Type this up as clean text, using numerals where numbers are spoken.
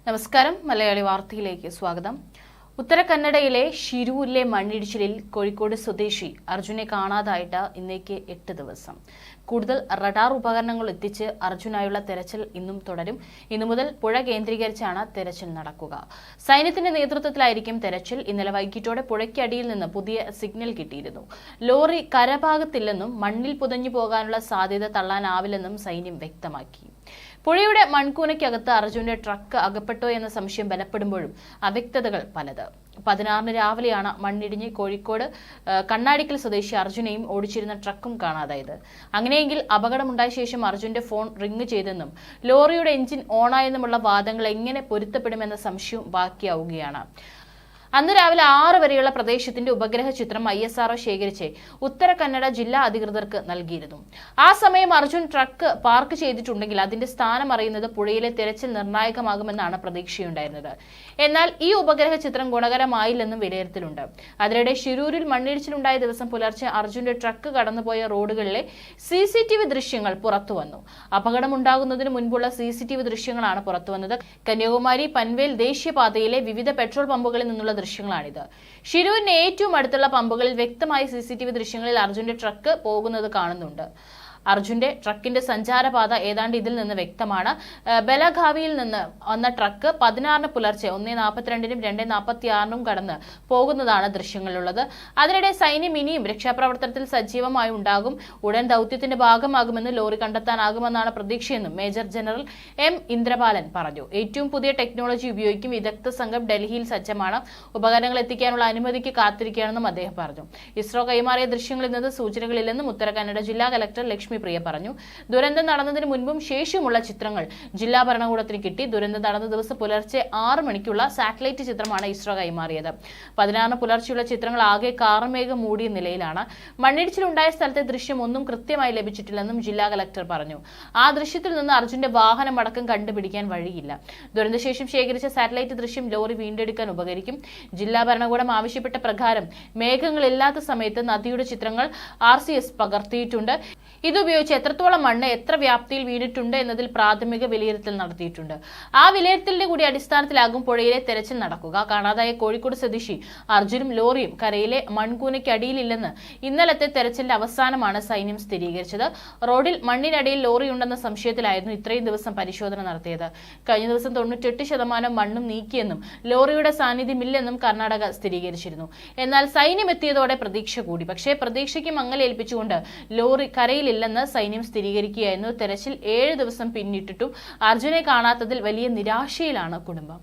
നമസ്കാരം. മലയാളി വാർത്തയിലേക്ക് സ്വാഗതം. ഉത്തര കന്നഡയിലെ ഷിരൂരിലെ മണ്ണിടിച്ചിലിൽ കോഴിക്കോട് സ്വദേശി അർജുനെ കാണാതായിട്ട് ഇന്നേക്ക് 8 ദിവസം. കൂടുതൽ റഡാർ ഉപകരണങ്ങൾ എത്തിച്ച് അർജുനായുള്ള തെരച്ചിൽ ഇന്നും തുടരും. ഇന്നു മുതൽ പുഴ കേന്ദ്രീകരിച്ചാണ് തെരച്ചിൽ നടക്കുക. സൈന്യത്തിന്റെ നേതൃത്വത്തിലായിരിക്കും തെരച്ചിൽ. ഇന്നലെ വൈകിട്ടോടെ പുഴയ്ക്കടിയിൽ നിന്ന് പുതിയ സിഗ്നൽ കിട്ടിയിരുന്നു. ലോറി കരഭാഗത്തില്ലെന്നും മണ്ണിൽ പുതഞ്ഞു പോകാനുള്ള സാധ്യത തള്ളാനാവില്ലെന്നും സൈന്യം വ്യക്തമാക്കി. പുഴയുടെ മൺകൂനയ്ക്കകത്ത് അർജുന്റെ ട്രക്ക് അകപ്പെട്ടോ എന്ന സംശയം ബലപ്പെടുമ്പോഴും അവ്യക്തതകൾ പലത്. 16 രാവിലെയാണ് മണ്ണിടിഞ്ഞ് കോഴിക്കോട് കണ്ണാടിക്കൽ സ്വദേശി അർജുനെയും ഓടിച്ചിരുന്ന ട്രക്കും കാണാതായത്. അങ്ങനെയെങ്കിൽ അപകടമുണ്ടായ ശേഷം അർജുന്റെ ഫോൺ റിംഗ് ചെയ്തെന്നും ലോറിയുടെ എഞ്ചിൻ ഓണായെന്നുമുള്ള വാദങ്ങൾ എങ്ങനെ പൊരുത്തപ്പെടുമെന്ന സംശയവും ബാക്കിയാവുകയാണ്. അന്ന് രാവിലെ 6 വരെയുള്ള പ്രദേശത്തിന്റെ ഉപഗ്രഹ ചിത്രം ISRO ശേഖരിച്ച് ഉത്തര കന്നഡ ജില്ലാ അധികൃതർക്ക് നൽകിയിരുന്നു. ആ സമയം അർജുൻ ട്രക്ക് പാർക്ക് ചെയ്തിട്ടുണ്ടെങ്കിൽ അതിന്റെ സ്ഥാനം അറിയുന്നത് പുഴയിലെ തെരച്ചിൽ നിർണായകമാകുമെന്നാണ് പ്രതീക്ഷയുണ്ടായിരുന്നത്. എന്നാൽ ഈ ഉപഗ്രഹ ചിത്രം ഗുണകരമായില്ലെന്നും വിലയിരുത്തലുണ്ട്. അതിനിടെ ഷിരൂരിൽ മണ്ണിടിച്ചിലുണ്ടായ ദിവസം പുലർച്ചെ അർജുന്റെ ട്രക്ക് കടന്നുപോയ റോഡുകളിലെ CCTV ദൃശ്യങ്ങൾ പുറത്തുവന്നു. അപകടമുണ്ടാകുന്നതിന് മുൻപുള്ള CCTV ദൃശ്യങ്ങളാണ് പുറത്തുവന്നത്. കന്യാകുമാരി പൻവേൽ ദേശീയപാതയിലെ വിവിധ പെട്രോൾ പമ്പുകളിൽ നിന്നുള്ള ദൃശ്യങ്ങളാണിത്. ഷിരൂരിന് ഏറ്റവും അടുത്തുള്ള പമ്പുകളിൽ വ്യക്തമായ CCTV ദൃശ്യങ്ങളിൽ അർജുന്റെ ട്രക്ക് പോകുന്നത് കാണുന്നുണ്ട്. അർജുന്റെ ട്രക്കിന്റെ സഞ്ചാരപാത ഏതാണ്ട് ഇതിൽ നിന്ന് വ്യക്തമാണ്. ബലഗാവിയിൽ നിന്ന് വന്ന ട്രക്ക് 16 പുലർച്ചെ 1:42 2:46 കടന്ന് പോകുന്നതാണ് ദൃശ്യങ്ങളിലുള്ളത്. അതിനിടെ സൈന്യം ഇനിയും രക്ഷാപ്രവർത്തനത്തിൽ സജീവമായി ഉണ്ടാകും. ഉടൻ ദൌത്യത്തിന്റെ ഭാഗമാകുമെന്ന് ലോറി കണ്ടെത്താനാകുമെന്നാണ് പ്രതീക്ഷയെന്നും മേജർ ജനറൽ M. ഇന്ദ്രപാലൻ പറഞ്ഞു. ഏറ്റവും പുതിയ ടെക്നോളജി ഉപയോഗിക്കും. വിദഗ്ധ സംഘം ഡൽഹിയിൽ സജ്ജമാണ്. ഉപകരണങ്ങൾ എത്തിക്കാനുള്ള അനുമതിക്ക് കാത്തിരിക്കുകയാണെന്നും അദ്ദേഹം പറഞ്ഞു. ഇസ്രോ കൈമാറിയ ദൃശ്യങ്ങളിൽ നിന്ന് സൂചനകളില്ലെന്നും ഉത്തര കന്നഡ ജില്ലാ കലക്ടർ ലക്ഷ്മി പ്രിയ പറഞ്ഞു. ദുരന്തം നടന്നതിന് മുൻപും ശേഷമുള്ള ചിത്രങ്ങൾ ജില്ലാ ഭരണകൂടത്തിന് കിട്ടി. ദുരന്തം നടന്ന ദിവസം പുലർച്ചെ 6 മണിക്കുള്ള സാറ്റലൈറ്റ് ചിത്രമാണ് ഇസ്രോ കൈമാറിയത്. 16 പുലർച്ചെയുള്ള ചിത്രങ്ങൾ ആകെ കാർമേഘം മൂടിയ നിലയിലാണ്. മണ്ണിടിച്ചിലുണ്ടായ സ്ഥലത്തെ ദൃശ്യം ഒന്നും കൃത്യമായി ലഭിച്ചിട്ടില്ലെന്നും ജില്ലാ കലക്ടർ പറഞ്ഞു. ആ ദൃശ്യത്തിൽ നിന്ന് അർജുന്റെ വാഹനം അടക്കം കണ്ടുപിടിക്കാൻ വഴിയില്ല. ദുരന്തശേഷം ശേഖരിച്ച സാറ്റലൈറ്റ് ദൃശ്യം ലോറി വീണ്ടെടുക്കാൻ ഉപകരിക്കും. ജില്ലാ ഭരണകൂടം ആവശ്യപ്പെട്ട പ്രകാരം മേഘങ്ങളില്ലാത്ത സമയത്ത് നദിയുടെ ചിത്രങ്ങൾ RCS പകർത്തിയിട്ടുണ്ട്. ഇതുപയോഗിച്ച് എത്രത്തോളം മണ്ണ് എത്ര വ്യാപ്തിയിൽ വീണിട്ടുണ്ട് എന്നതിൽ പ്രാഥമിക വിലയിരുത്തൽ നടത്തിയിട്ടുണ്ട്. ആ വിലയിരുത്തലിന്റെ കൂടി അടിസ്ഥാനത്തിലാകും പുഴയിലെ തെരച്ചിൽ നടക്കുക. കാണാതായ കോഴിക്കോട് സ്വദേശി അർജുനും ലോറിയും കരയിലെ മൺകൂനയ്ക്കടിയിലില്ലെന്ന് ഇന്നലത്തെ തെരച്ചിലിന്റെ അവസാനമാണ് സൈന്യം സ്ഥിരീകരിച്ചത്. റോഡിൽ മണ്ണിനടിയിൽ ലോറിയുണ്ടെന്ന സംശയത്തിലായിരുന്നു ഇത്രയും ദിവസം പരിശോധന നടത്തിയത്. കഴിഞ്ഞ ദിവസം 98% മണ്ണും നീക്കിയെന്നും ലോറിയുടെ സാന്നിധ്യമില്ലെന്നും കർണാടക സ്ഥിരീകരിച്ചിരുന്നു. എന്നാൽ സൈന്യം എത്തിയതോടെ പ്രതീക്ഷ കൂടി. പക്ഷേ പ്രതീക്ഷയ്ക്ക് മങ്ങലേൽപ്പിച്ചുകൊണ്ട് ലോറി കരയിലില്ലെന്ന് സൈന്യം സ്ഥിരീകരിക്കുകയായിരുന്നു. തെരച്ചിൽ 7 ദിവസം പിന്നിട്ടിട്ടും അർജുനെ കാണാത്തതിൽ വലിയ നിരാശയിലാണ് കുടുംബം.